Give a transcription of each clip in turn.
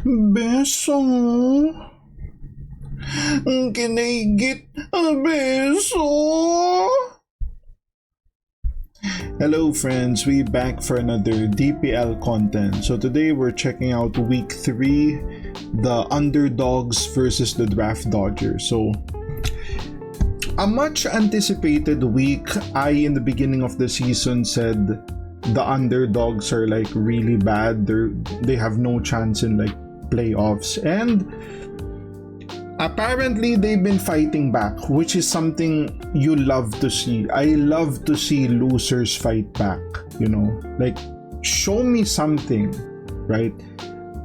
Beso. Can I get a beso? Hello friends, we back for another DPL content. So today we're checking out week 3, the underdogs versus the draft dodgers. So a much anticipated week. In the beginning of the season said the underdogs are like really bad. They have no chance in like playoffs, and apparently they've been fighting back, which is something you love to see. I love to see losers fight back, like show me something, right?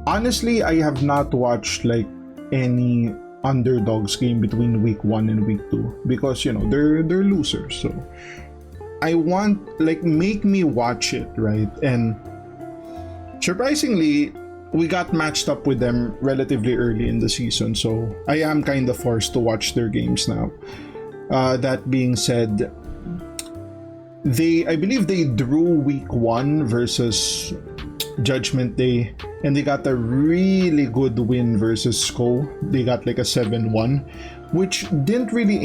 Honestly, I have not watched like any underdogs game between week 1 and week 2 because they're losers. So I want, like, make me watch it, right? And surprisingly, we got matched up with them relatively early in the season, so I am kind of forced to watch their games now. That being said, I believe they drew week 1 versus Judgment Day, and they got a really good win versus SCO. They got like a 7-1, which didn't really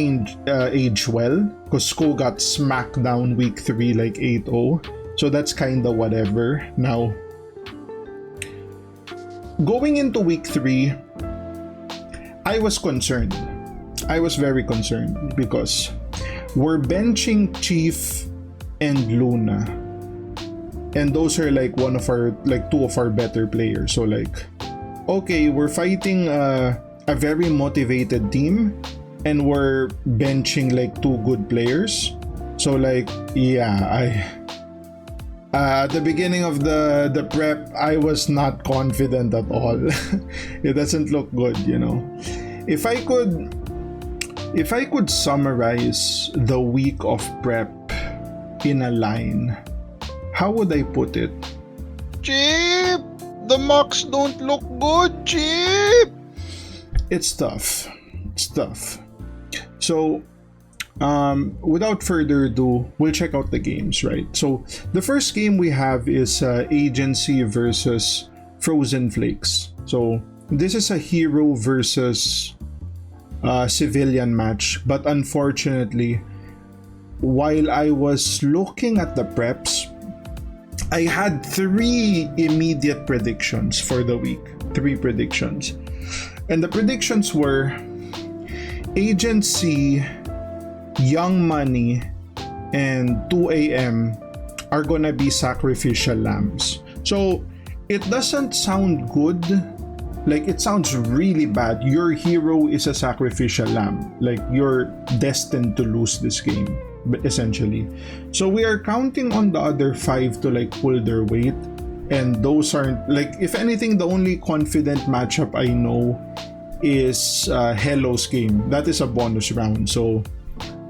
age well because SCO got smacked down week 3 like 8-0. So that's kind of whatever. Now, going into week 3, I was concerned. I was very concerned because we're benching Chief and Luna. And those are like two of our better players. So like, okay, we're fighting a very motivated team and we're benching like 2 good players. So like, yeah, at the beginning of the prep, I was not confident at all. It doesn't look good, If I could summarize the week of prep in a line, how would I put it? Chip! The mocks don't look good, Chip! It's tough. So, without further ado, we'll check out the games, right? So, the first game we have is Agency versus Frozen Flakes. So, this is a hero versus civilian match, but unfortunately, while I was looking at the preps, I had 3 immediate predictions for the week. 3 predictions. And the predictions were Agency, Young Money, and 2 a.m. are gonna be sacrificial lambs. So it doesn't sound good. Like, it sounds really bad. Your hero is a sacrificial lamb. Like, you're destined to lose this game, essentially. So we are counting on the other 5 to like pull their weight. And those aren't, like, if anything, the only confident matchup I know is Hello's game. That is a bonus round. So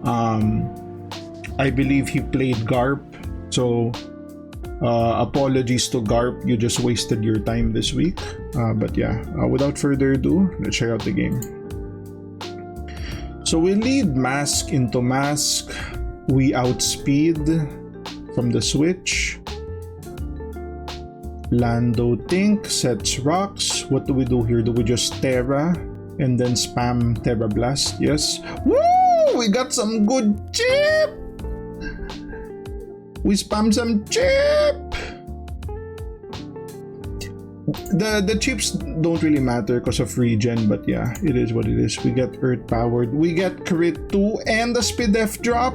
I believe he played Garp. So apologies to Garp, you just wasted your time this week. But yeah, without further ado, let's check out the game. So we lead Mask into Mask. We outspeed from the switch. Lando Tink sets rocks. What do we do here? Do we just Terra and then spam Terra Blast? Yes. Woo! We got some good chip! We spam some chip! The chips don't really matter because of regen, but yeah, it is what it is. We get Earth Powered. We get Crit 2 and the Speed F drop.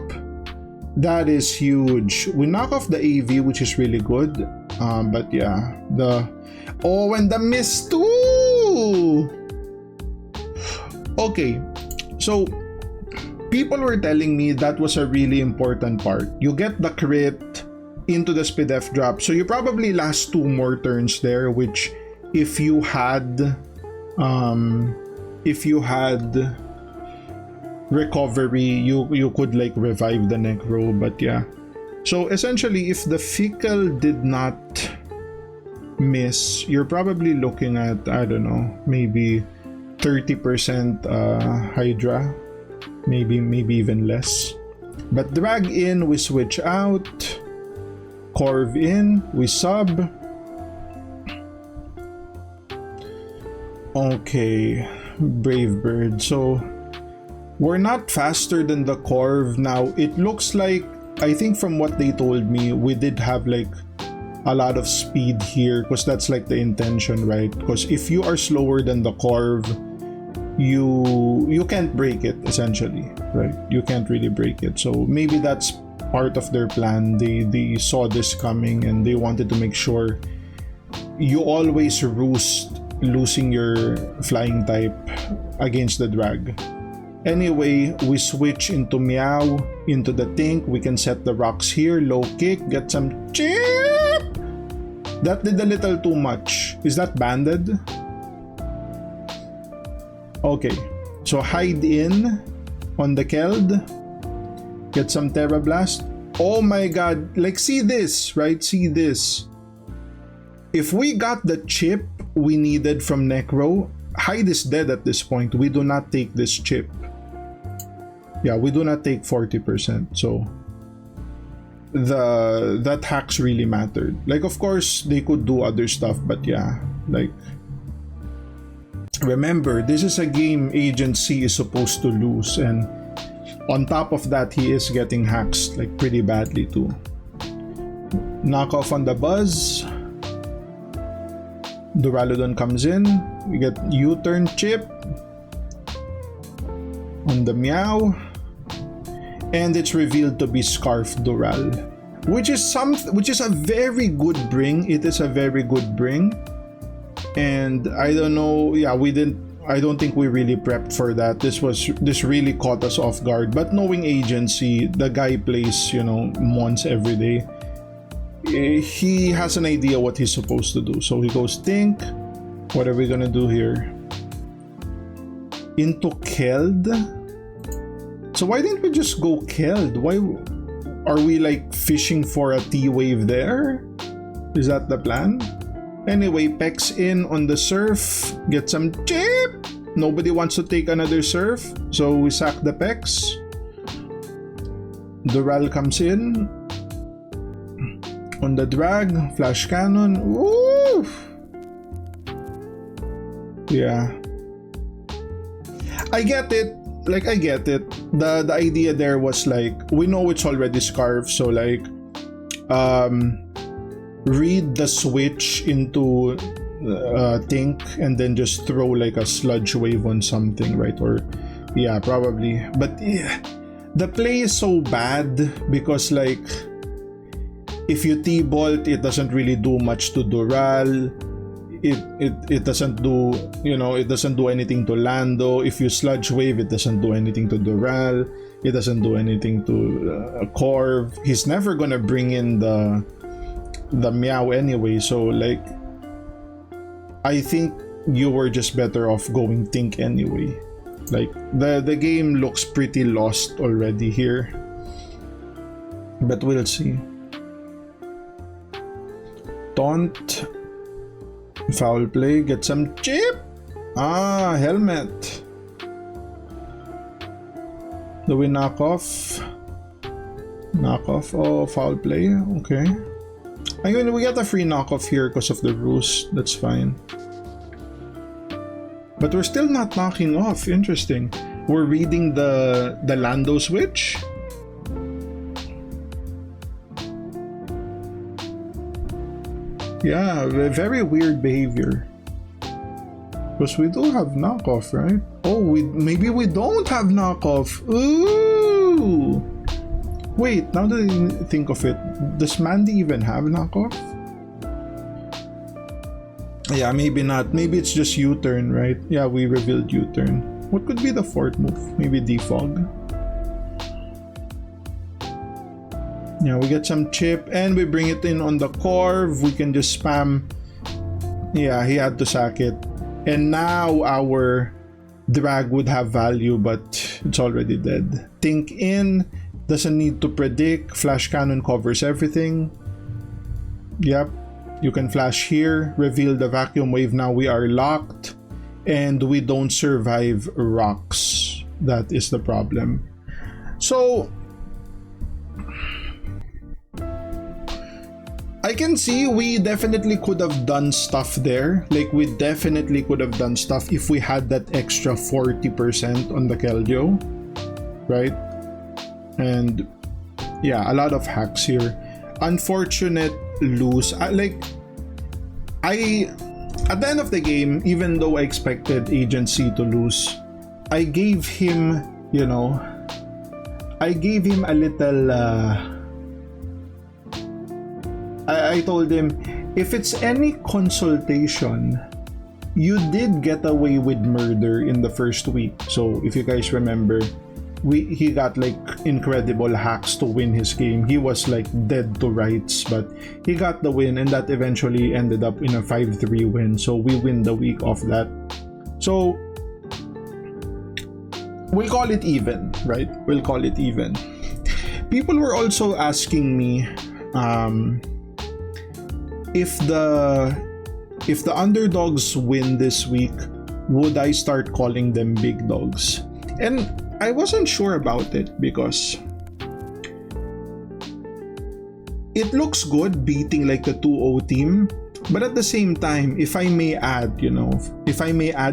That is huge. We knock off the AV, which is really good. But yeah, and the miss too. Okay, so people were telling me that was a really important part. You get the crit into the Speed F drop, so you probably last 2 more turns there, which if you had recovery, you could like revive the Necro. But yeah, so essentially, if the Fickle did not miss, you're probably looking at, I don't know, maybe 30% Hydra, maybe even less. But drag in, we switch out. Corv in, we sub. Okay, Brave Bird. So we're not faster than the Corv now. It looks like, I think from what they told me, we did have like a lot of speed here because that's like the intention, right? Because if you are slower than the Corv, you can't break it essentially, right? You can't really break it. So maybe that's part of their plan. They saw this coming and they wanted to make sure you always roost losing your flying type against the drag. Anyway, we switch into Meow, into the Tink. We can set the rocks here, low kick, get some chip. That did a little too much. Is that banded? Okay, so hide in on the Keld. Get some Terra Blast. Oh my god, like see this, right? See this. If we got the chip we needed from Necro, Hyde is dead at this point. We do not take this chip. Yeah, we do not take 40%. So that hacks really mattered. Like of course they could do other stuff, but yeah, like remember this is a game Agent C is supposed to lose, and on top of that he is getting hacks like pretty badly too. Knock off on the Buzz. Duraludon comes in. We get U-turn chip on the Meow, and it's revealed to be Scarf Dural, which is a very good bring. It is a very good bring, and I don't know. Yeah, I don't think we really prepped for that. This really caught us off guard. But knowing Agency, the guy plays Mons every day. He has an idea what he's supposed to do. So he goes Think. What are we gonna do here? Into Keld. So why didn't we just go Keld? Why are we like fishing for a T-wave there? Is that the plan? Anyway, Pex in on the Surf. Get some chip. Nobody wants to take another Surf, so we sack the Pex. Dural comes in on the Drag. Flash Cannon. Woo! Yeah, I get it. Like I get it. The idea there was like, we know it's already Scarf, so like read the switch into Think and then just throw like a sludge wave on something, right? Or yeah, probably. But yeah, the play is so bad because like if you T-bolt, it doesn't really do much to Dural. It doesn't do, it doesn't do anything to Lando. If you sludge wave, it doesn't do anything to Dural. It doesn't do anything to Corv. He's never gonna bring in the Meow anyway. So like, I think you were just better off going Think anyway. Like the game looks pretty lost already here, but we'll see. Taunt. Foul play, get some chip. Helmet. Do we knock off? Knock off. Oh, foul play. Okay. I mean, we got a free knockoff here because of the ruse. That's fine. But we're still not knocking off. Interesting. We're reading the Lando switch. Yeah, very weird behavior. Because we do have knockoff, right? Oh, maybe we don't have knockoff. Ooh! Wait, now that I think of it, does Mandy even have knockoff? Yeah, maybe not. Maybe it's just U-turn, right? Yeah, we revealed U-turn. What could be the fourth move? Maybe defog. Yeah, we get some chip and we bring it in on the Corv. We can just spam. Yeah, he had to sack it. And now our Drag would have value, but it's already dead. Think in. Doesn't need to predict. Flash Cannon covers everything. Yep. You can flash here. Reveal the Vacuum Wave. Now we are locked. And we don't survive rocks. That is the problem. So I can see we definitely could have done stuff there. Like, we definitely could have done stuff if we had that extra 40% on the Keldeo, right? And yeah, a lot of hacks here. Unfortunate lose. At the end of the game, even though I expected Agency to lose, I gave him, I gave him a little. I told him, if it's any consultation, you did get away with murder in the first week. So if you guys remember, he got like incredible hacks to win his game. He was like dead to rights, but he got the win, and that eventually ended up in a 5-3 win. So we win the week off that. So we'll call it even, right? We'll call it even. People were also asking me, if the underdogs win this week, would I start calling them big dogs? And I wasn't sure about it because it looks good beating like the 2-0 team, but at the same time, if I may add,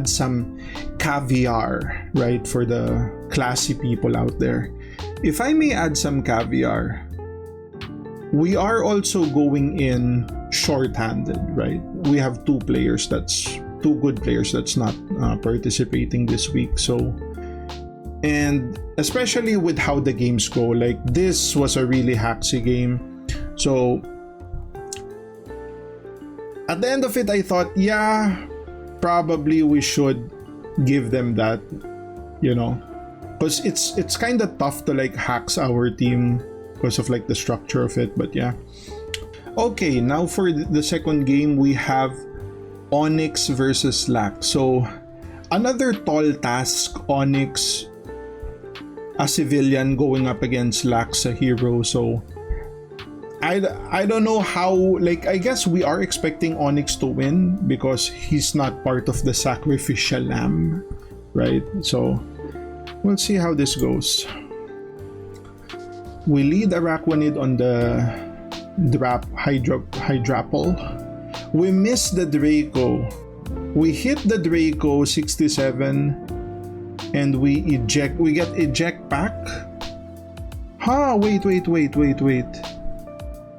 some caviar, right, for the classy people out there, if I may add some caviar, we are also going in short-handed, right? We have two good players that's not participating this week. So, and especially with how the games go, like this was a really hacksy game. So at the end of it, I thought, yeah, probably we should give them that, because it's kind of tough to like hacks our team because of like the structure of it. But yeah. Okay, now for the second game, we have Onyx versus Lack. So another tall task, Onyx, a civilian going up against Lax, a hero. So I don't know how, like, I guess we are expecting Onyx to win because he's not part of the sacrificial lamb, right? So we'll see how this goes. We lead Araquanid on the Hydrapple. We miss the Draco. We hit the Draco 67 and we get eject back.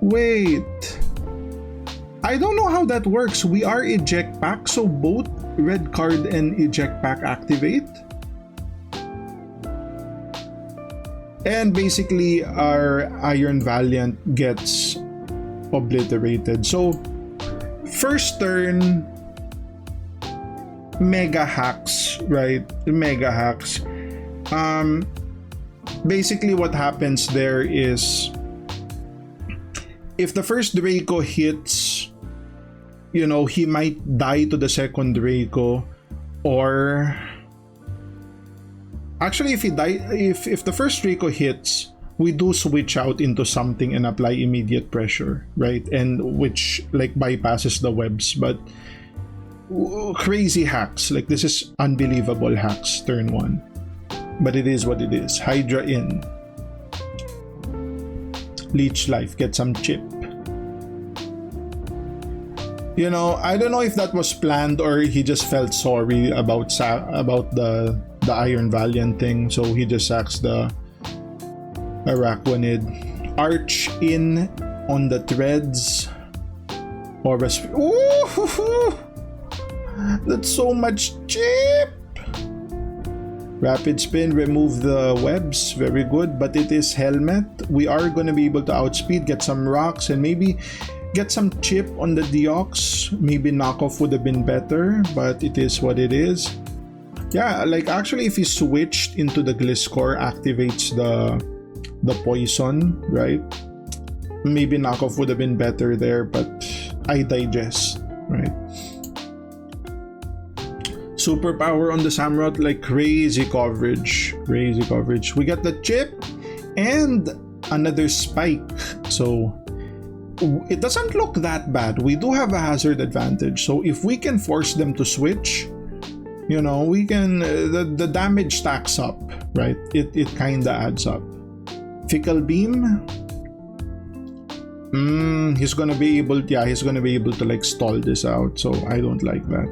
Wait. I don't know how that works. We are eject pack, so both red card and eject pack activate. And basically our Iron Valiant gets obliterated. So first turn, mega hacks, right? Mega hacks. Basically what happens there is, if the first Draco hits, he might die to the second Draco, or actually if the first Draco hits, we do switch out into something and apply immediate pressure, right? And which like bypasses the webs, but crazy hacks. Like, this is unbelievable hacks turn 1. But it is what it is. Hydra in. Leech life, get some chip. I don't know if that was planned or he just felt sorry about the Iron Valiant thing, so he just sacks the Araquanid. Arch in on the threads. Horus. Ooh, that's so much chip. Rapid spin, remove the webs, very good, but it is helmet. We are going to be able to outspeed, get some rocks, and maybe get some chip on the Deox. Maybe knockoff would have been better, but it is what it is. Yeah, like actually if he switched into the Gliscor, activates the poison, right? Maybe knockoff would have been better there, but I digest, right? Superpower on the Samurott, like crazy coverage. We got the chip and another spike, so it doesn't look that bad. We do have a hazard advantage, so if we can force them to switch, we can, the damage stacks up, right? It kinda adds up. Fickle beam. He's gonna be able, yeah, he's gonna be able to like stall this out, so I don't like that.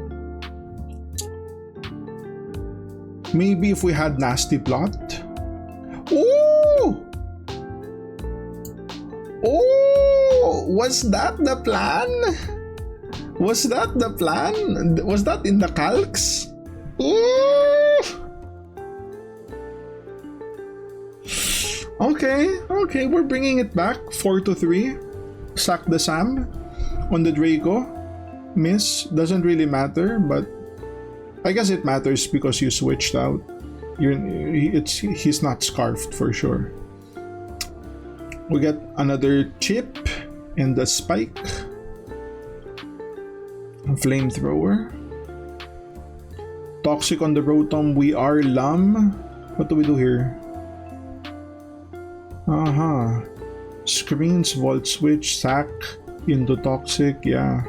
Maybe if we had nasty plot. Ooh! Oh! Was that the plan? Was that the plan? Was that in the calcs? Ooh! Okay, we're bringing it back. 4-3. Sack the Sam on the Draco. Miss. Doesn't really matter, but I guess it matters because you switched out. He's not scarfed for sure. We get another chip and the spike. A flamethrower. Toxic on the Rotom. We are Lum. What do we do here? Screens, Volt Switch, Sack into Toxic, yeah.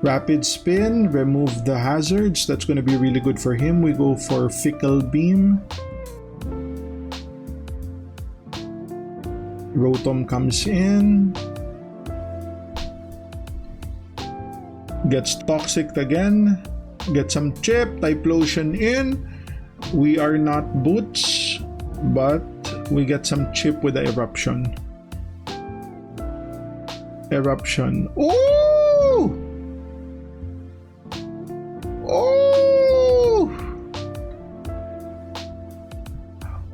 Rapid Spin, remove the hazards. That's going to be really good for him. We go for Fickle Beam. Rotom comes in. Gets Toxic again. Get some chip. Typhlosion in. We are not Boots, but we get some chip with the Eruption. Eruption. Ooh! Oh!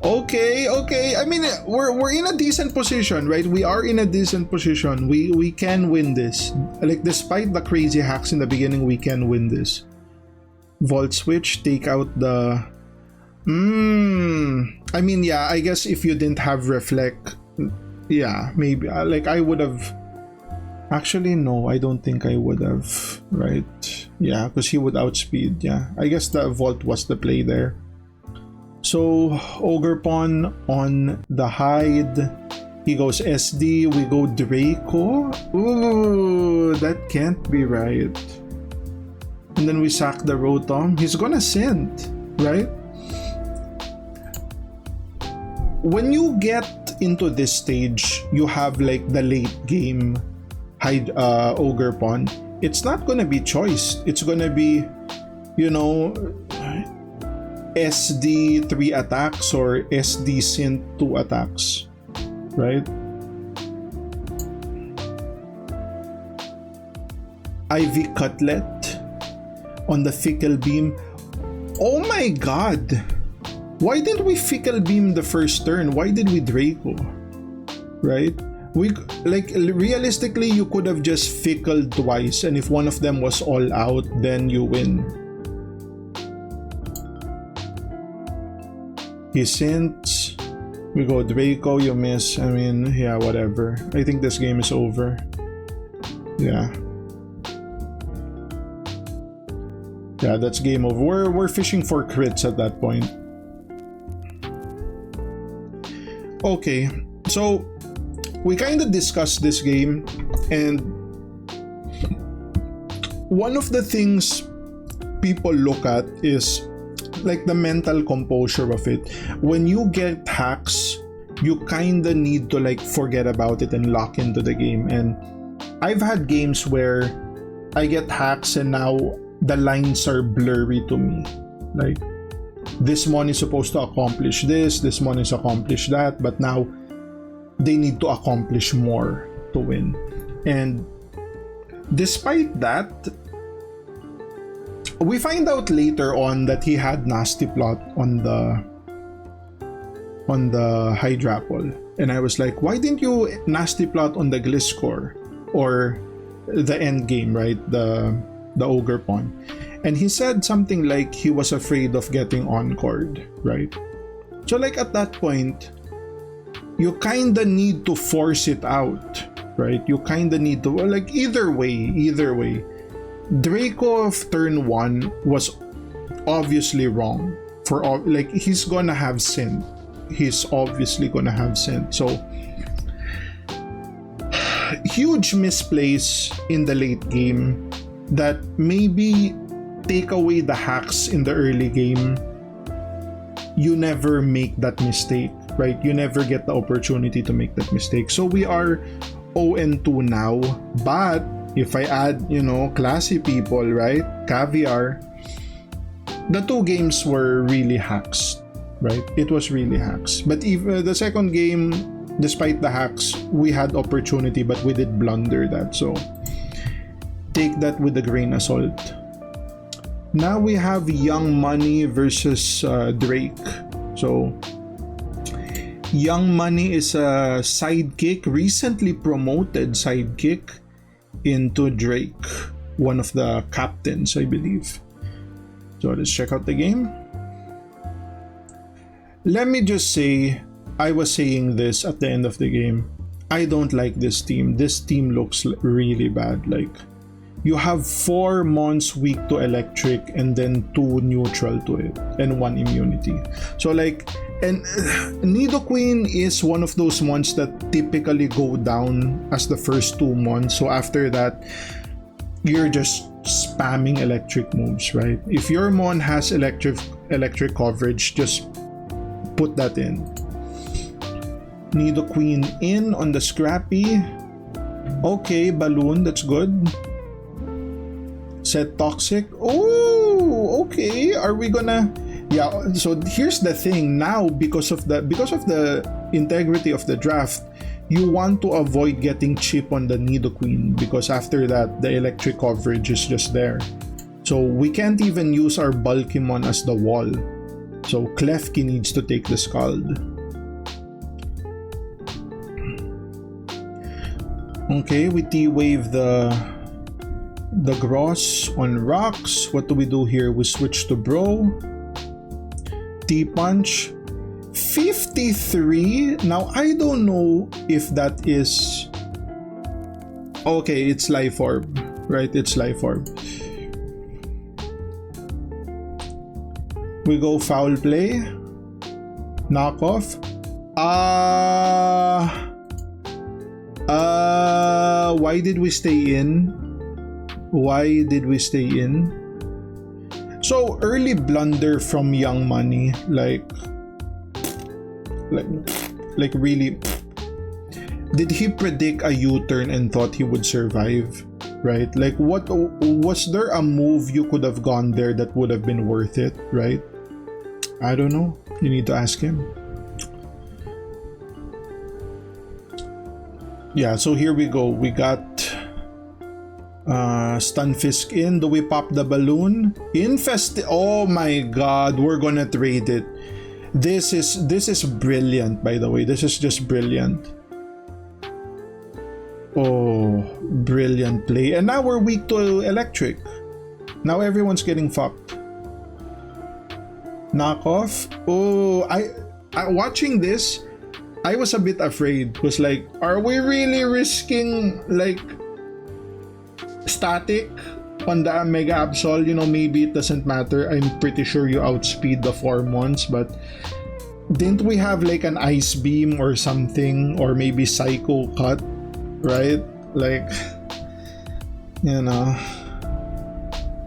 Okay. I mean, we're in a decent position, right? We are in a decent position. We can win this. Like, despite the crazy hacks in the beginning, we can win this. Volt Switch, take out the... I mean, yeah, I guess if you didn't have Reflect, yeah, maybe, like, I would have... Actually, no, I don't think I would have, right? Yeah, because he would outspeed, yeah. I guess the Volt was the play there. So, Ogerpon on the Hide. He goes SD, we go Draco. Ooh, that can't be right. And then we sack the Rotom. He's gonna Scent, right? When you get into this stage, you have like the late game Ogerpon. It's not gonna be choice. It's gonna be, you know, SD 3 attacks or SD Synth 2 attacks, right? Ivy Cutlet on the Fickle Beam. Oh my god! Why didn't we Fickle Beam the first turn? Why did we Draco? Right? We, like, realistically, you could have just Fickled twice, and if one of them was all out, then you win. He Synths. We go Draco, you miss. I mean, yeah, whatever. I think this game is over. Yeah. Yeah, that's game over. We're fishing for crits at that point. Okay, so we kind of discussed this game, and one of the things people look at is like the mental composure of it. When you get hacks, you kind of need to like forget about it and lock into the game. And I've had games where I get hacks and now the lines are blurry to me. Like, this one is supposed to accomplish this one is accomplish that, but now they need to accomplish more to win. And despite that, we find out later on that he had Nasty Plot on the Hydrapple. And I was like, why didn't you Nasty Plot on the Gliscor or the end game, right? The Ogerpon. And he said something like he was afraid of getting encored, right? So like at that point, you kinda need to force it out, right? You kinda need to, like, either way. Draco of turn 1 was obviously wrong. Like, he's gonna have Sin. He's obviously gonna have Sin. So, huge misplays in the late game that maybe take away the hacks in the early game. You never make that mistake. right? You never get the opportunity to make that mistake. So we are 0-2 now. But if I add, classy people, right? Caviar, the 2 games were really hacks, right? It was really hacks. But if the second game, despite the hacks, we had opportunity, but we did blunder that. So take that with a grain of salt. Now we have Young Money versus Drake. So Young Money is a sidekick, recently promoted sidekick into Drake, one of the captains, I believe. So let's check out the game. Let me just say, I was saying this at the end of the game. I don't like this team. This team looks really bad. Like, you have 4 mons weak to electric and then 2 neutral to it and 1 immunity. So like, and Nidoqueen is one of those mons that typically go down as the first 2 mons. So after that, you're just spamming electric moves, right? If your mon has electric coverage, just put that in. Nidoqueen in on the Scrappy. Okay, Balloon, that's good. Set Toxic. Oh, okay. Are we gonna? Yeah. So here's the thing. Now, because of the integrity of the draft, you want to avoid getting chip on the Nidoqueen, because after that, the electric coverage is just there. So we can't even use our Bulkimon as the wall. So Klefki needs to take the Scald. Okay, we T-Wave the Gross on rocks. What do we do here? We switch to Bro. T-Punch. 53. Now, I don't know if that is... Okay, it's Life Orb. Right, it's Life Orb. We go Foul Play. Knockoff. Why did we stay in? So early blunder from Young Money, like really. Did he predict a U-turn and thought he would survive? Right? Like, what was there a move you could have gone there that would have been worth it? Right? I don't know. You need to ask him. Yeah, so here we go. We got Stunfisk in. Do we pop the balloon? Oh my god, we're gonna trade it. This is brilliant, by the way. This is just brilliant. Oh, brilliant play. And now we're weak to electric. Now everyone's getting fucked. Knockoff. Oh, I watching this, I was a bit afraid. Was like, are we really risking like static on the Mega Absol? Maybe it doesn't matter. I'm pretty sure you outspeed the 4 mons, but didn't we have like an Ice Beam or something, or maybe Psycho Cut, right? Like,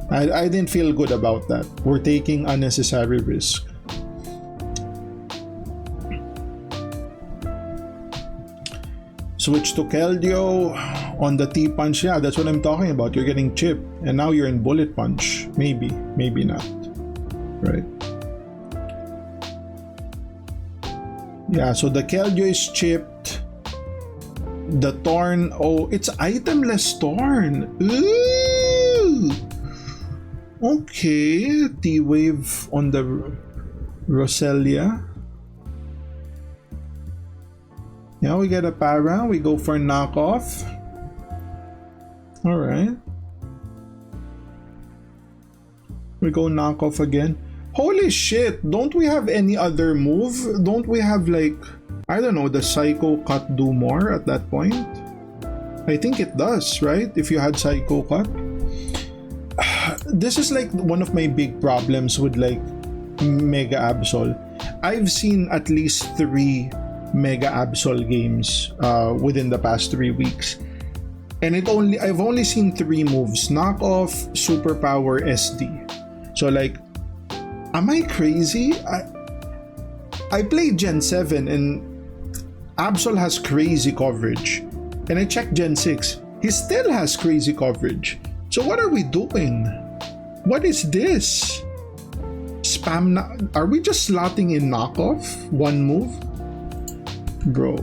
I didn't feel good about that. We're taking unnecessary risk. Switch to Keldeo on the T-Punch. Yeah, that's what I'm talking about. You're getting chipped, and now you're in Bullet Punch. Maybe not. Right? Yeah, so the Keldeo is chipped. The Torn, oh, it's itemless Torn. Ooh! Okay, T-Wave on the Roselia. Now we get a para, we go for knockoff. Alright. We go knockoff again. Holy shit, don't we have any other move? Don't we have like, I don't know, the Psycho Cut do more at that point? I think it does, right? If you had Psycho Cut. This is like one of my big problems with like Mega Absol. I've seen at least 3 Mega Absol games within the past 3 weeks, and I've only seen 3 moves: knockoff, superpower, SD. So like, am I crazy? I played Gen 7 and Absol has crazy coverage. And I checked Gen 6. He still has crazy coverage. So what are we doing? What is this? Spam are we just slotting in knockoff? One move? Bro.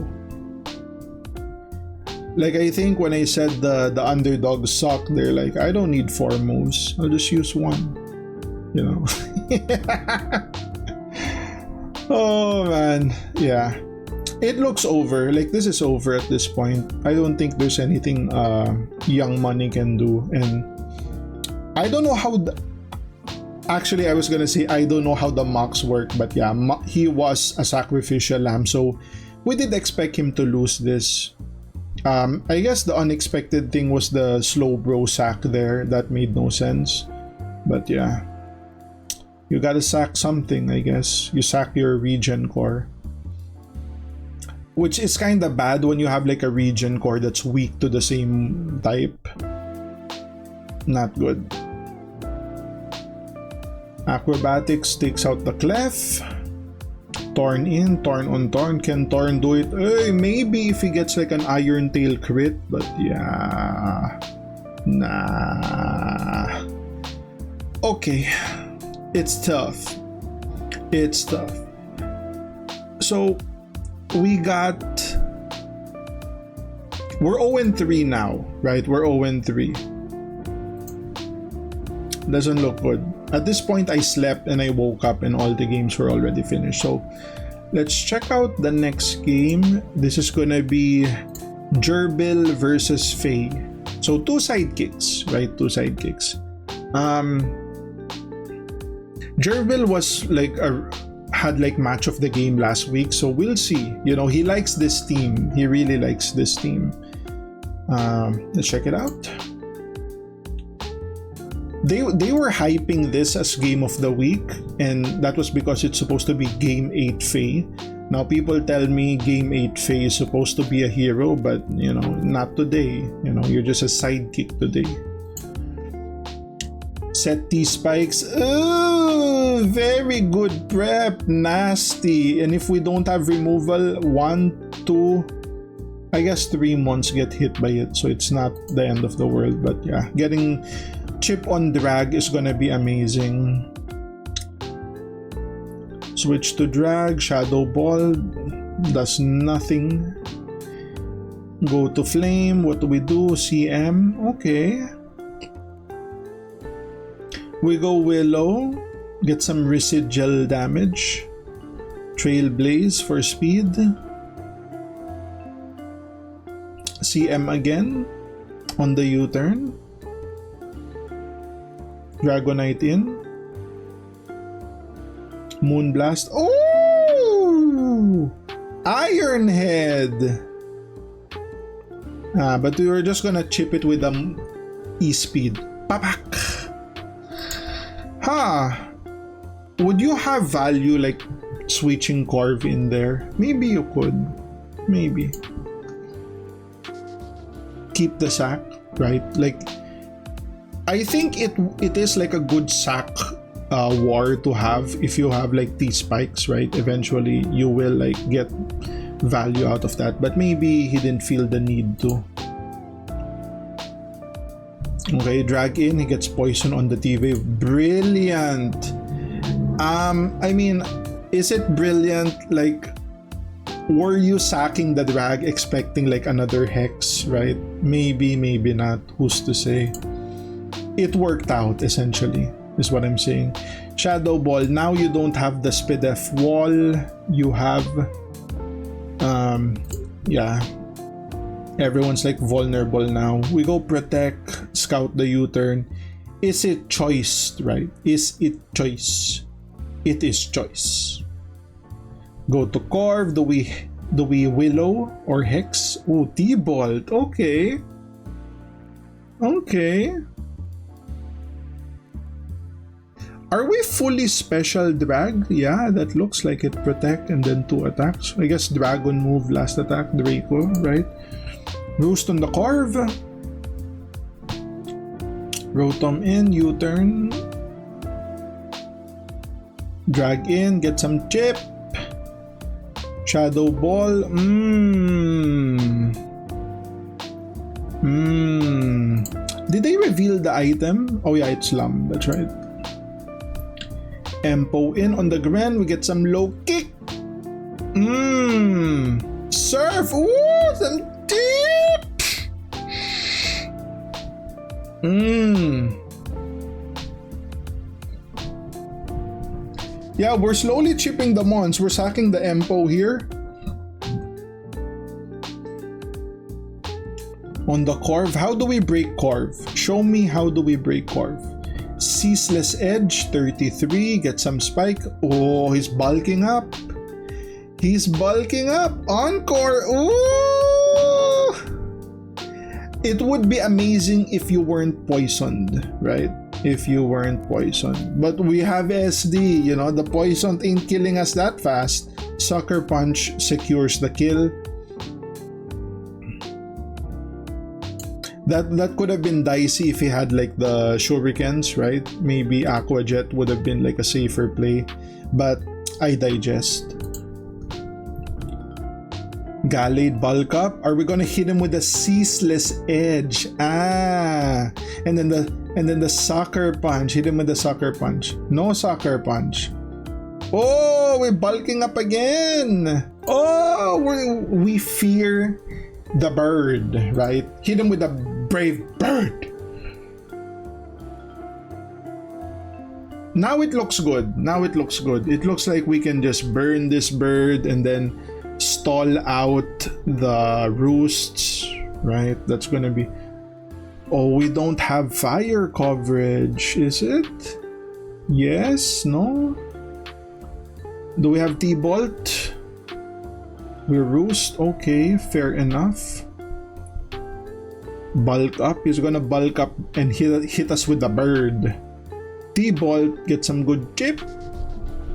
Like, I think when I said the underdogs suck, they're like, I don't need 4 moves. I'll just use 1. You know? Oh man. Yeah. It looks over. Like, this is over at this point. I don't think there's anything Young Money can do. And I don't know how... Actually, I was gonna say I don't know how the mocks work. But yeah, he was a sacrificial lamb. So we did expect him to lose this. I guess the unexpected thing was the slow bro sack there. That made no sense. But yeah. You gotta sack something, I guess. You sack your regen core. Which is kinda bad when you have like a regen core that's weak to the same type. Not good. Acrobatics takes out the clef. Torn in, Torn on Torn. Can Torn do it? Maybe if he gets like an Iron Tail crit, but yeah. Nah. Okay. It's tough. It's tough. So, we're 0-3 now, right? We're 0-3. Doesn't look good. At this point, I slept and I woke up and all the games were already finished. So, let's check out the next game. This is gonna be Gerbil versus Faye. So, 2 sidekicks, right? 2 sidekicks. Gerbil was like had like match of the game last week, so we'll see. You know, he likes this team. He really likes this team. Let's check it out. They were hyping this as game of the week, and that was because it's supposed to be game 8 Faye. Now people tell me game 8 Faye is supposed to be a hero, but you know, not today. You know, you're just a sidekick today. Set T spikes. Oh, very good prep. Nasty. And if we don't have removal, 1, 2, I guess 3 months get hit by it, so it's not the end of the world. But yeah, getting chip on drag is gonna be amazing. Switch to drag. Shadow Ball does nothing. Go to flame. What do we do? CM. Okay. We go Willow, get some residual damage. Trailblaze for speed. CM again on the U-turn. Dragonite in. Moonblast. Oh! Iron Head! But we were just gonna chip it with E-speed. Papak! Would you have value like switching Corv in there? Maybe you could. Maybe. Keep the sack, right? Like, I think it is like a good sack war to have if you have like these spikes, right? Eventually you will like get value out of that, but maybe he didn't feel the need to. Okay, drag in, he gets poison on the TV. Brilliant. I mean, is it brilliant? Like, were you sacking the drag expecting like another hex, right? Maybe, maybe not. Who's to say? It worked out essentially, is what I'm saying. Shadow Ball. Now you don't have the Spidef wall. You have, yeah. Everyone's like vulnerable now. We go protect, scout the U-turn. Is it choice, right? Is it choice? It is choice. Go to Corv. Do we Willow or Hex? Oh, T-Bolt. Okay. Okay. Are we fully special drag? Yeah, that looks like it. Protect and then 2 attacks. I guess Dragon move last attack, Draco, right? Roost on the Corv. Rotom in, U-turn. Drag in, get some chip. Shadow Ball. Did they reveal the item? Oh yeah, it's Lum. That's right. Empo in on the ground. We get some low kick. Surf. Ooh, some tip. Yeah, we're slowly chipping the mons. We're sacking the Empo here. On the Corv, how do we break Corv? Show me how do we break Corv. Ceaseless Edge, 33, get some spike. Oh, he's bulking up. He's bulking up. Encore. Ooh! It would be amazing if you weren't poisoned, right? If you weren't poisoned. But we have SD, you know, the poison ain't killing us that fast. Sucker Punch secures the kill. That could have been dicey if he had like the shurikens, right? Maybe Aqua Jet would have been like a safer play, but I digest. Gallade bulk up. Are we gonna hit him with a Ceaseless Edge? And then the Sucker Punch. Hit him with the Sucker Punch. No Sucker Punch. Oh, we're bulking up again. Oh, we fear the bird, right? Hit him with a Brave Bird. Now it looks good. Now it looks good. It looks like we can just burn this bird and then stall out the roosts, right? That's gonna be... Oh, we don't have fire coverage, is it? Yes? No? Do we have T-Bolt? We're roost? Okay, fair enough. Bulk up. He's gonna bulk up and hit us with the bird. T-Bolt, get some good chip.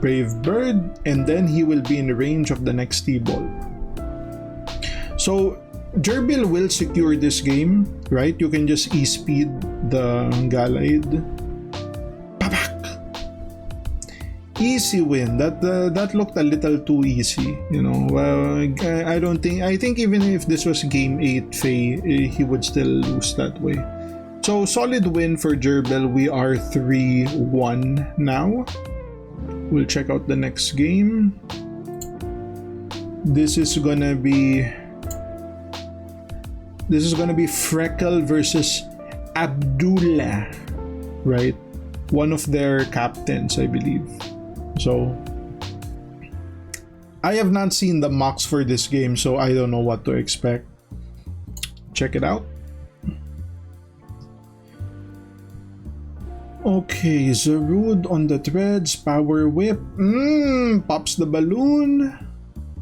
Brave Bird, and then he will be in the range of the next T-Bolt. So, Gerbil will secure this game, right? You can just E-speed the Gallade. Easy win. That looked a little too easy, you know. Well, I think even if this was game 8 Faye, he would still lose that way. So solid win for Gerbil. We are 3-1 now. We'll check out the next game. This is gonna be Freckle versus Abdullah, right? One of their captains, I believe. So, I have not seen the mocks for this game, so I don't know what to expect. Check it out. Okay, Zarude on the threads, Power Whip. Pops the balloon.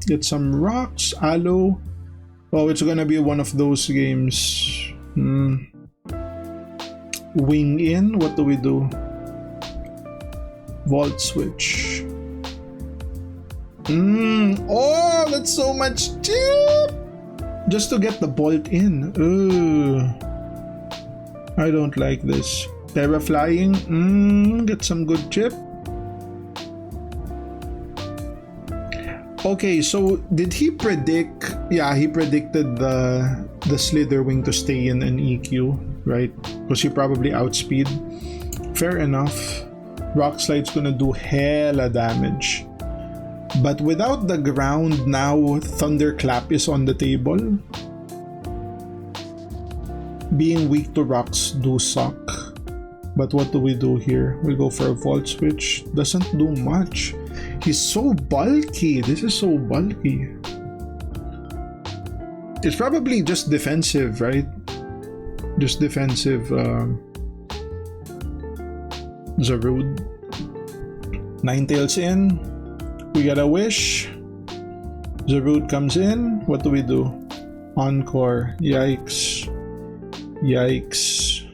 Get some rocks, aloe. Oh, it's gonna be one of those games. Wing in, what do we do? Vault switch. Oh, that's so much chip! Just to get the bolt in. I don't like this. Terra flying. Get some good chip. Okay, so did he predict? Yeah, he predicted the Slitherwing to stay in an EQ, right? Because he probably outspeed. Fair enough. Rock Slide's gonna do hella damage. But without the ground now, Thunderclap is on the table. Being weak to rocks do suck. But what do we do here? We'll go for a Vault Switch. Doesn't do much. He's so bulky. This is so bulky. It's probably just defensive, right? Just defensive. Zarude. Ninetales in. We got a wish. Zarude comes in. What do we do? Encore. Yikes. Yikes.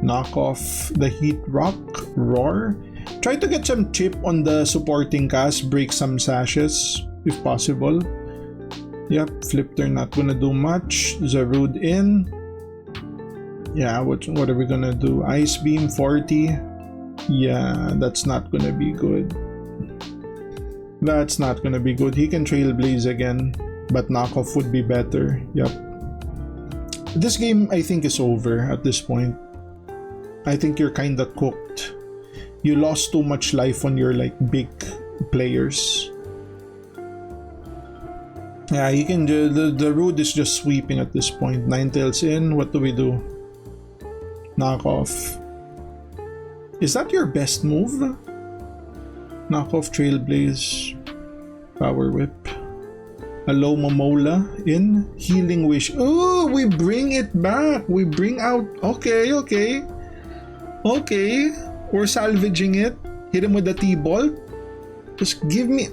Knock off the Heat Rock. Roar. Try to get some chip on the supporting cast. Break some sashes if possible. Yep, flip turn not gonna do much. Zarude in. Yeah, what are we gonna do? Ice Beam 40. Yeah, that's not gonna be good. That's not gonna be good. He can Trailblaze again, but knockoff would be better. Yep. This game, I think, is over at this point. I think you're kinda cooked. You lost too much life on your like big players. Yeah, he can. The Root is just sweeping at this point. Ninetales in. What do we do? Knockoff. Is that your best move? Knockoff, Trailblaze, Power Whip. Hello, Momola in. Healing Wish. Oh, we bring it back. We bring out. Okay. We're salvaging it. Hit him with the T-Bolt. Just give me.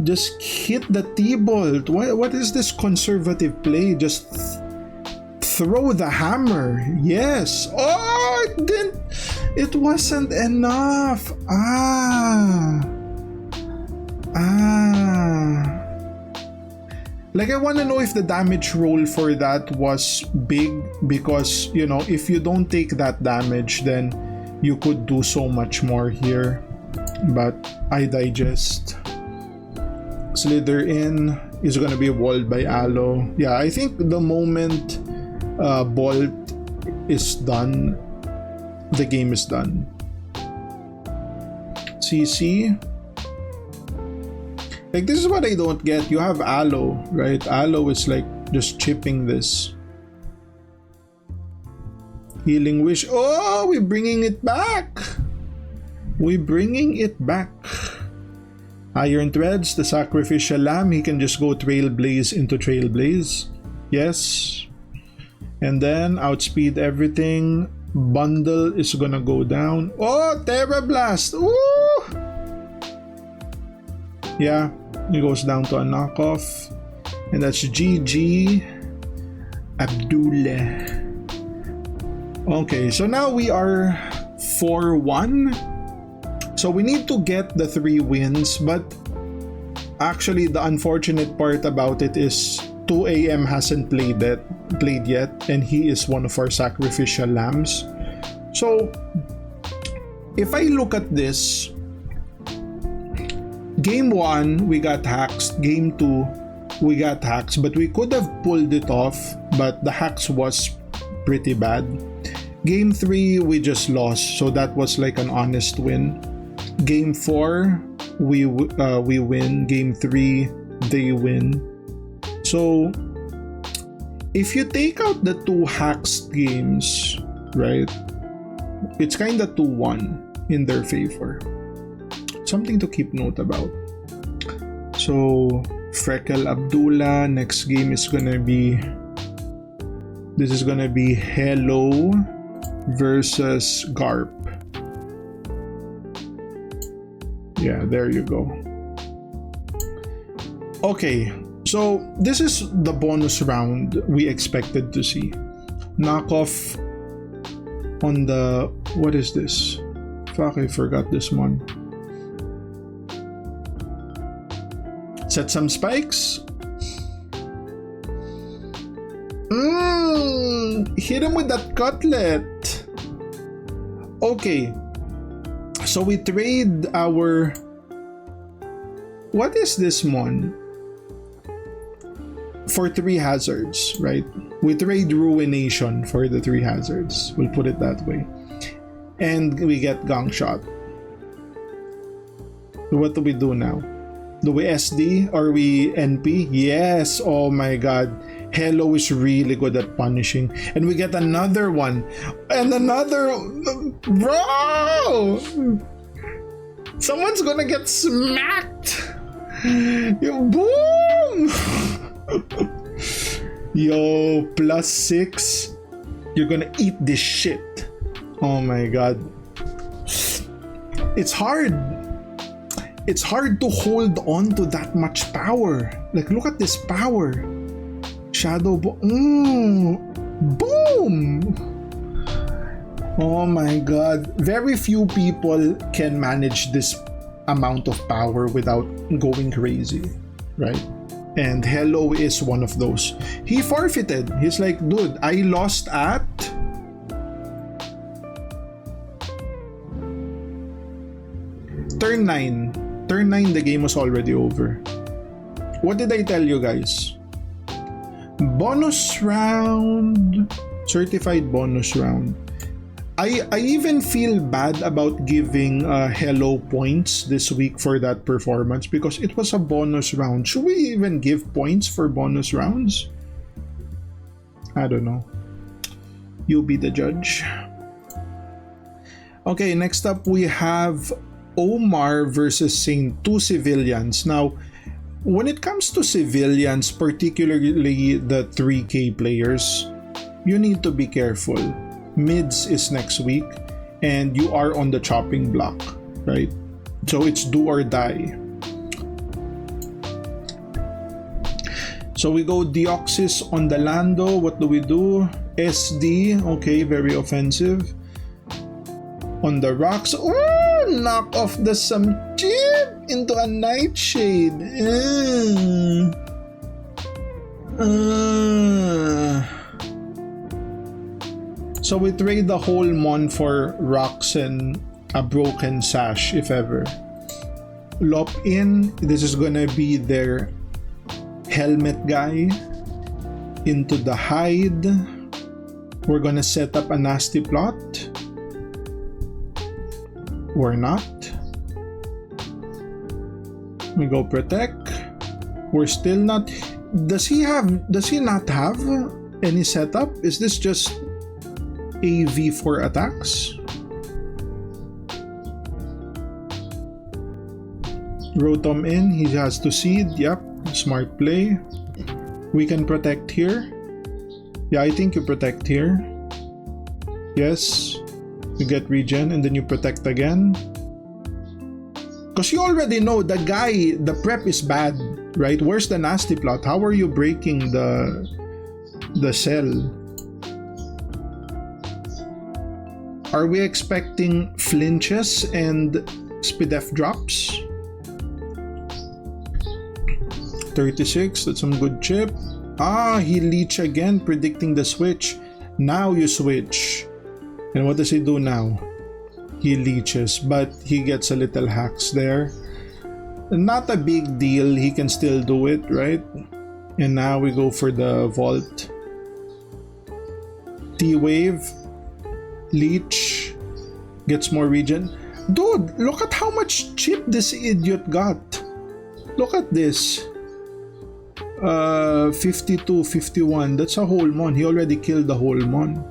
Just hit the T-Bolt. What is this conservative play? Just throw the hammer. Yes. Oh, it didn't. It wasn't enough. Like, I want to know if the damage roll for that was big, because, you know, if you don't take that damage, then you could do so much more here. But I digest. Slither in is gonna be walled by Aloe. Yeah, I think the moment Bolt is done, the game is done. CC. Like, this is what I don't get. You have Aloe, right? Aloe is like just chipping this. Healing Wish. Oh, we're bringing it back. Iron Threads, the Sacrificial Lamb. He can just go Trailblaze into Trailblaze. Yes. And then outspeed everything. Bundle is gonna go down. Oh, Terra Blast. Ooh. Yeah, it goes down to a knockoff. And that's GG Abdullah. Okay, so now we are 4-1. So we need to get the 3 wins, but actually the unfortunate part about it is 2AM hasn't played yet, and he is one of our sacrificial lambs. So if I look at this, game 1 we got hacks, game 2 we got hacks, but we could have pulled it off, but the hacks was pretty bad. Game 3 we just lost, so that was like an honest win. Game 4 we win. Game 3 they win. So if you take out the 2 hacks games, right, it's kind of 2-1 in their favor. Something to keep note about. So Freckle Abdullah, next game is gonna be, this is gonna be Hello versus Garp. Yeah, there you go. Okay, so this is the bonus round we expected to see. Knockoff on the, what is this? Fuck, I forgot this one. Set some spikes. Hit him with that cutlet. Okay, so we trade our, what is this one? For 3 hazards, right? We trade Ruination for the 3 hazards. We'll put it that way. And we get Gong Shot. So what do we do now? Do we SD or we NP? Yes. Oh my god. Hello is really good at punishing. And we get another one. And another. Bro! Someone's gonna get smacked. Boom! Yo, +6. You're gonna eat this shit. Oh my god. It's hard. It's hard to hold on to that much power. Like, look at this power. Shadow boom! Oh my god. Very few people can manage this amount of power without going crazy, right? And Hello is one of those. He forfeited. He's like, dude, I lost at... Turn 9. Turn 9, the game was already over. What did I tell you guys? Bonus round. Certified bonus round. I even feel bad about giving hello points this week for that performance because it was a bonus round. Should we even give points for bonus rounds? I don't know. You be the judge. Okay, next up we have Omar versus Saint, two civilians. Now, when it comes to civilians, particularly the 3K players, you need to be careful. Mids is next week and you are on the chopping block, right? So it's do or die. So we go Deoxys on the Lando. What do we do? SD, okay, very offensive. On the rocks, oh, knock off the some chip into a nightshade. So we trade the whole mon for rocks and a broken sash, if ever. Lop in, this is gonna be their helmet guy. Into the hide. We're gonna set up a nasty plot. Or not. We go protect. We're still not. Does he not have any setup? Is this just AV for attacks? Rotom in, he has to seed. Yep, smart play. We can protect here. Yeah, I think you protect here. Yes. You get regen and then you protect again. Because you already know the guy, the prep is bad, right? Where's the nasty plot? How are you breaking the cell? Are we expecting flinches and Spidef drops? 36, that's some good chip. Ah, he leech again, predicting the switch. Now you switch. And what does he do now? He leeches, but he gets a little hacks there. Not a big deal, he can still do it, right? And now we go for the vault. T-Wave. Leech. Gets more regen. Dude, look at how much chip this idiot got. Look at this. 52, 51. That's a whole mon. He already killed the whole mon.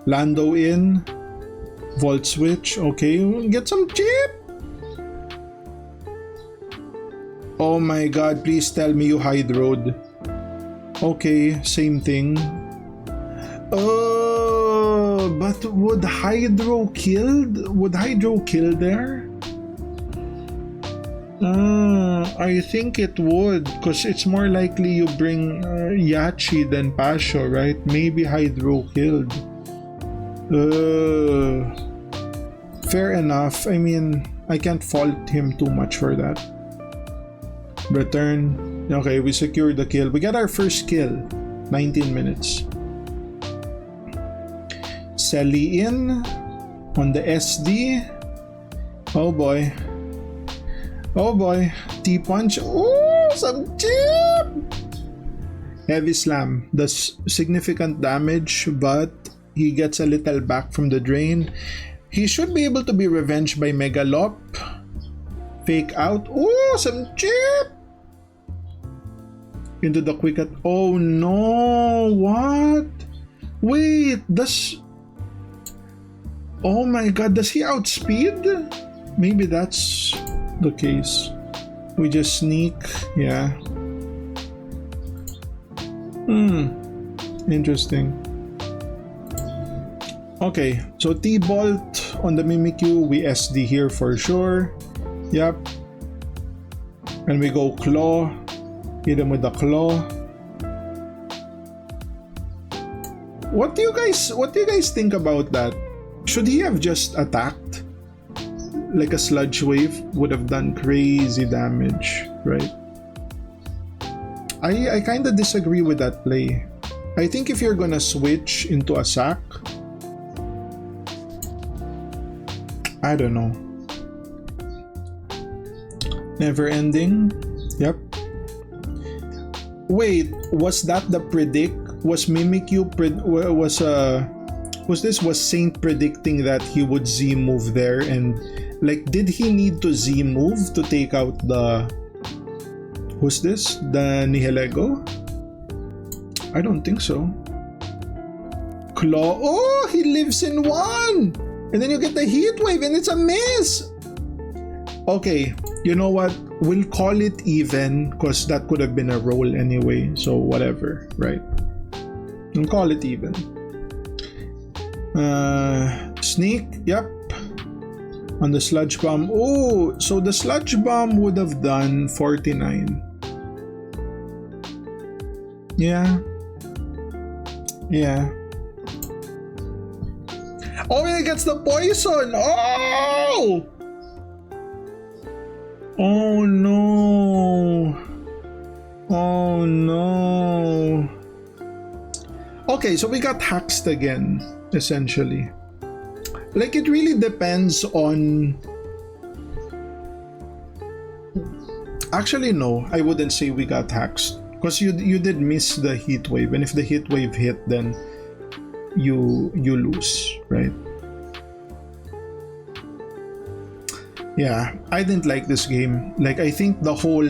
Lando in. Vault switch. Okay, get some chip. Oh my god, please tell me you hydroed. Okay, same thing. Oh, but would Hydro kill there? I think it would, because it's more likely you bring Yachi than Pasho, right? Maybe Hydro killed. Fair enough. I mean, I can't fault him too much for that. Return. Okay, we secured the kill. We got our first kill. 19 minutes. Selly in on the SD. Oh boy. Oh boy. T-punch. Oh, some chip! Heavy slam. Does significant damage, but he gets a little back from the drain. He should be able to be revenged by Megalop. Fake out. Oh, some chip! Into the quick at. Oh no! What? Wait, does. Oh my god, does he outspeed? Maybe that's the case. We just sneak. Yeah. Interesting. Okay, so T-Bolt on the Mimikyu. We SD here for sure. Yep. And we go Claw. Hit him with the Claw. What do you guys think about that? Should he have just attacked? Like a sludge wave would have done crazy damage, right? I kind of disagree with that play. I think if you're gonna switch into a sack, I don't know. Never ending. Yep. Wait, was that the predict? Was Mimikyu was Saint predicting that he would Z move there, and like did he need to Z move to take out the who's this? The Nihilego? I don't think so. Claw. Oh, he lives in one! And then you get the heat wave and it's a miss! Okay, you know what? We'll call it even because that could have been a roll anyway. So whatever, right? We'll call it even. Sneak, yep. On the sludge bomb. Oh, so the sludge bomb would have done 49. Yeah. Yeah. Oh, and it gets the poison! Oh! Oh no. Oh no. Okay, so we got hacked again, essentially. Like, it really depends on... Actually, no, I wouldn't say we got hacked. Because you did miss the heat wave, and if the heat wave hit, then you lose, right? Yeah, I didn't like this game. Like, I think the whole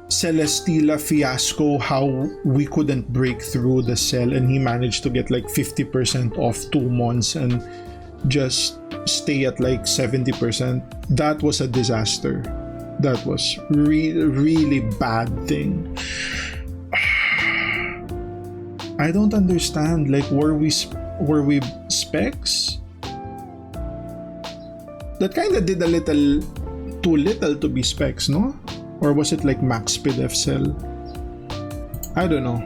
Celesteela fiasco, how we couldn't break through the cell and he managed to get like 50% off 2 months and just stay at like 70%. That was a disaster. That was really bad thing. I don't understand. Like, were we specs? That kind of did a little too little to be specs, no? Or was it like max speed F cell? I don't know.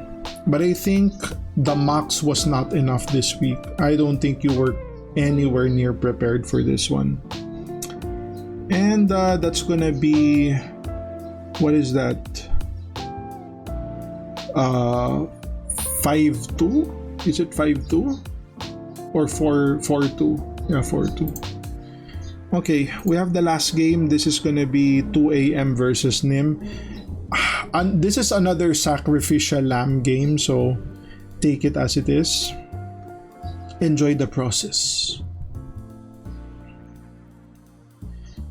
But I think the max was not enough this week. I don't think you were anywhere near prepared for this one. And that's gonna be... What is that? 5-2? Is it 5-2? Or 4-2? Yeah, 4-2. Okay, we have the last game. This is gonna be 2 AM versus Nim. And this is another sacrificial lamb game, so take it as it is. Enjoy the process.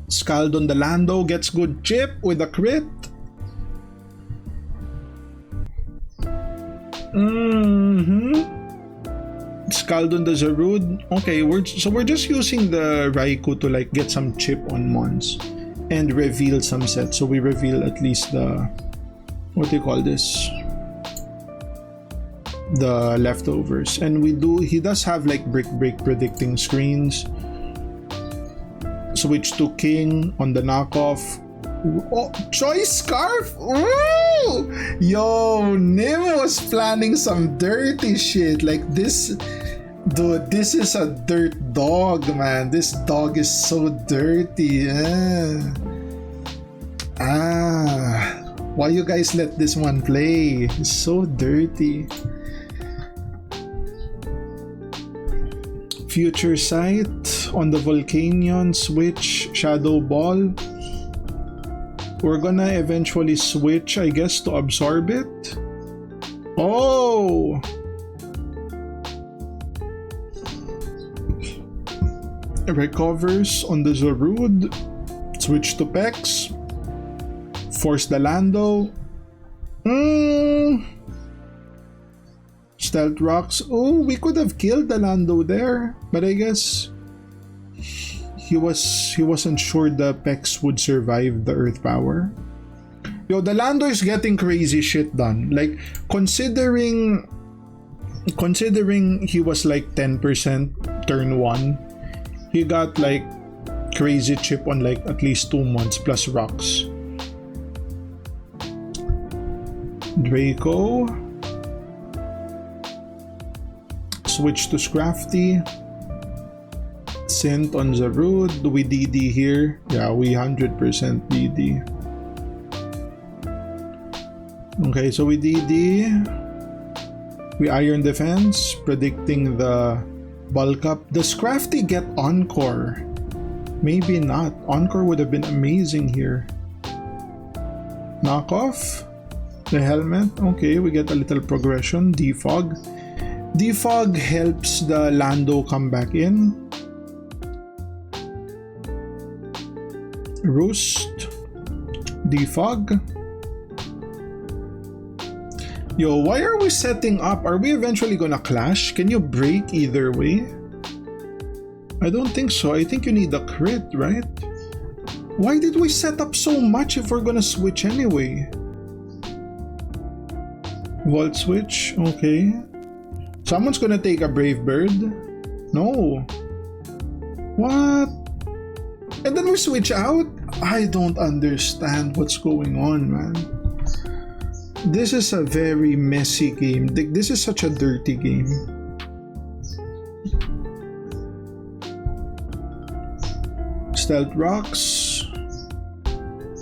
Scaldon the Lando gets good chip with a crit. Scaldon the Zarude. Okay, we're just using the Raikou to like get some chip on Mons and reveal some sets. So we reveal at least the, what do you call this? The leftovers. And he does have like break predicting screens. Switch to King on the knockoff. Oh, Choice Scarf! Ooh! Yo, Nim was planning some dirty shit. Like this, dude, this is a dirt dog, man. This dog is so dirty. Why you guys let this one play? It's so dirty. Future Sight on the Volcanion, switch Shadow Ball. We're gonna eventually switch, I guess, to absorb it. Oh! Recovers on the Zarude. Switch to Pex. Force the Lando. Stealth Rocks. Oh, we could have killed the Lando there, but I guess he wasn't sure the Pex would survive the Earth Power. Yo, the Lando is getting crazy shit done. Like, considering he was like 10% turn 1, he got like crazy chip on like at least 2 months plus rocks. Draco. Switch to Scrafty. Synth on Zarude. Do we DD here? Yeah, we 100% DD. Okay, so we DD. We Iron Defense, predicting the bulk up. Does Scrafty get Encore? Maybe not. Encore would have been amazing here. Knock off the helmet. Okay, we get a little progression. Defog. Defog helps the Lando come back in. Roost. Defog. Yo, why are we setting up? Are we eventually gonna clash? Can you break either way? I don't think so. I think you need a crit, right? Why did we set up so much if we're gonna switch anyway? Vault switch, okay. Someone's gonna take a Brave Bird? No. What? And then we switch out? I don't understand what's going on, man. This is a very messy game. This is such a dirty game. Stealth rocks.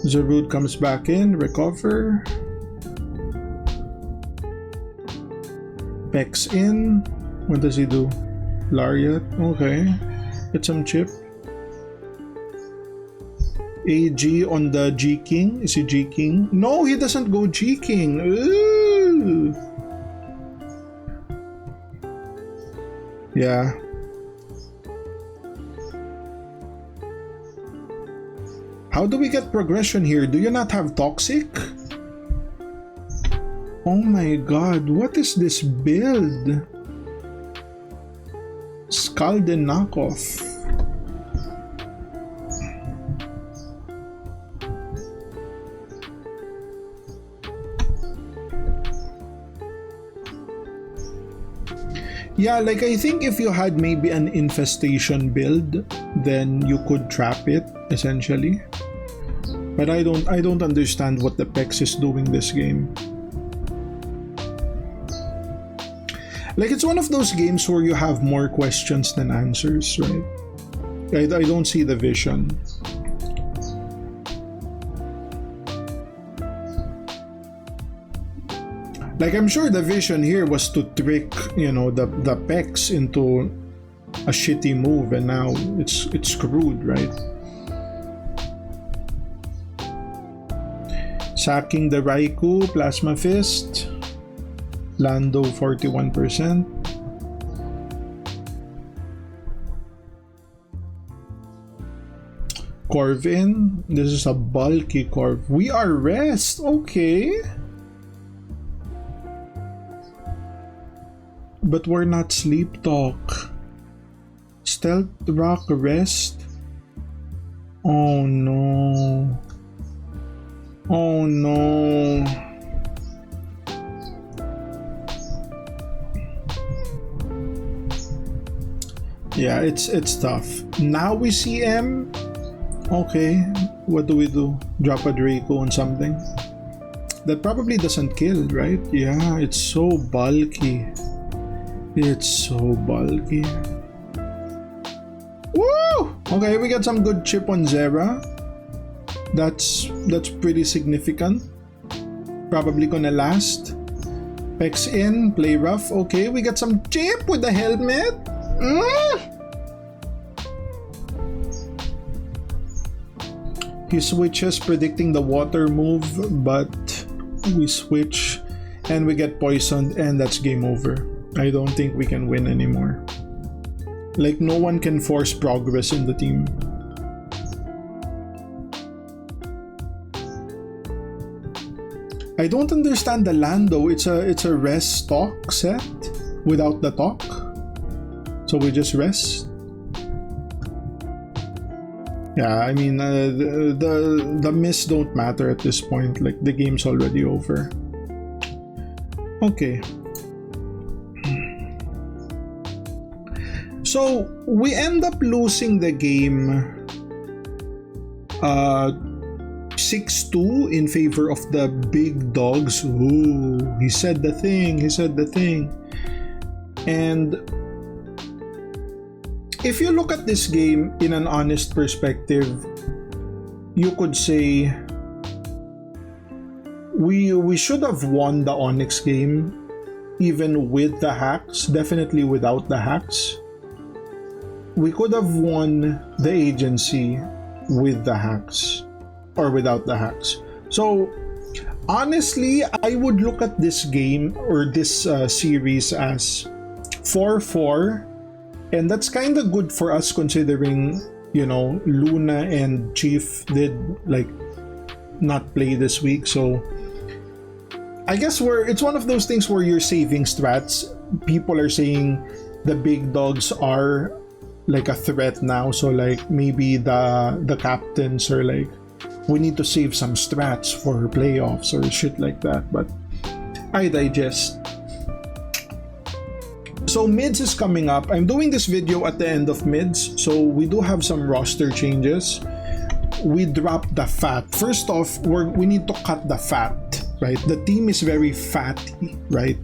Zerud comes back in. Recover. Pex in. What does he do? Lariat. Okay. Get some chip. AG on the G King. Is he G King? No, he doesn't go G King. Ooh. Yeah. How do we get progression here? Do you not have Toxic? Oh my god, what is this build? Scalden knockoff. Yeah, like I think if you had maybe an infestation build, then you could trap it essentially. But I don't understand what the Pex is doing this game. Like it's one of those games where you have more questions than answers, right? I don't see the vision. Like I'm sure the vision here was to trick, you know, the Pex into a shitty move, and now it's screwed, right? Sacking the Raikou, Plasma Fist, Lando 41%. Corv in. This is a bulky Corv. We are rest, okay. But we're not Sleep Talk. Stealth Rock Rest. Oh no. Oh no. Yeah, it's tough. Now we see M. Okay, what do we do? Drop a Draco on something? That probably doesn't kill, right? Yeah, it's so bulky. It's so bulky. Woo! Okay, we got some good chip on Zera. That's pretty significant. Probably gonna last. Pex in, play rough. Okay, we got some chip with the helmet. He switches, predicting the water move, but we switch and we get poisoned, and that's game over. I don't think we can win anymore. Like, no one can force progress in the team. I don't understand the Lando. It's a rest talk set without the talk. So we just rest. Yeah, I mean the miss don't matter at this point. Like the game's already over. Okay. So we end up losing the game 6-2 in favor of the big dogs. Ooh, he said the thing. And if you look at this game in an honest perspective, you could say we should have won the Onyx game even with the hacks, definitely without the hacks. we could have won the agency with the hacks or without the hacks. So honestly, I would look at this game or this series as 4-4, and that's kind of good for us considering, you know, Luna and Chief did like not play this week. So I guess it's one of those things where you're saving strats. People are saying the big dogs are like a threat now, so like maybe the captains are like, we need to save some strats for playoffs or shit like that, but I digest. So mids is coming up. I'm doing this video at the end of mids, so we do have some roster changes. We dropped the fat. First off, we need to cut the fat, right? The team is very fatty, right?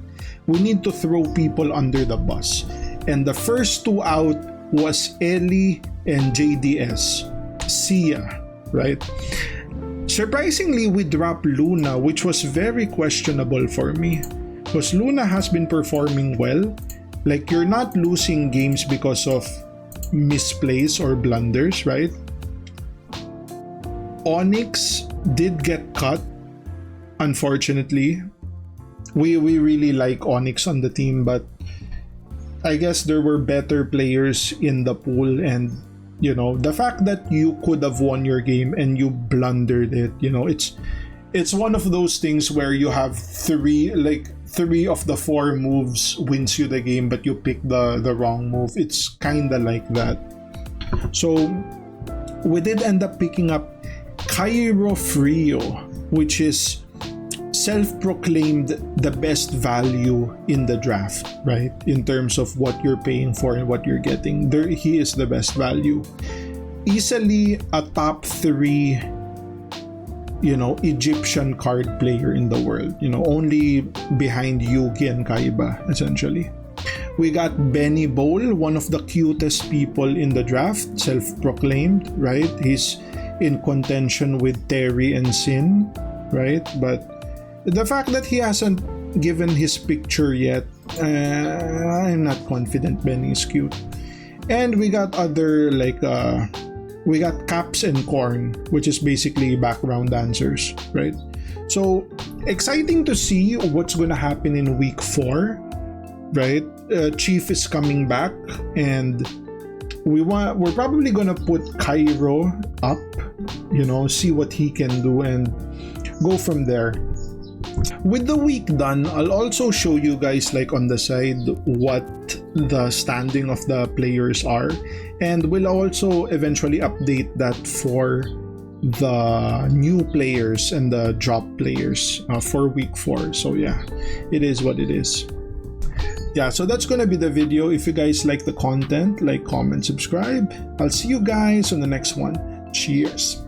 We need to throw people under the bus. And the first two out was Ellie and JDS. Sia, right? Surprisingly, we dropped Luna, which was very questionable for me. Because Luna has been performing well. Like, you're not losing games because of misplays or blunders, right? Onyx did get cut, unfortunately. We really like Onyx on the team, but I guess there were better players in the pool, and you know, the fact that you could have won your game and you blundered it, you know, it's one of those things where you have three of the four moves wins you the game, but you pick the wrong move. It's kinda like that. So we did end up picking up Cairo Frio, which is self-proclaimed the best value in the draft, right? In terms of what you're paying for and what you're getting. He is the best value. Easily a top 3, you know, Egyptian card player in the world. You know, only behind Yugi and Kaiba, essentially. We got Benny Bowl, one of the cutest people in the draft, self-proclaimed, right? He's in contention with Terry and Sin, right? But the fact that he hasn't given his picture yet, I'm not confident Benny is cute. And we got other we got Caps and Corn, which is basically background dancers, right? So exciting to see what's gonna happen in week 4, right? Chief is coming back, and we're probably gonna put Cairo up, you know, see what he can do and go from there. With the week done, I'll also show you guys like on the side what the standing of the players are, and we'll also eventually update that for the new players and the drop players for week 4. So yeah, it is what it is. Yeah, so that's gonna be the video. If you guys like the content, like, comment, subscribe. I'll see you guys on the next one. Cheers.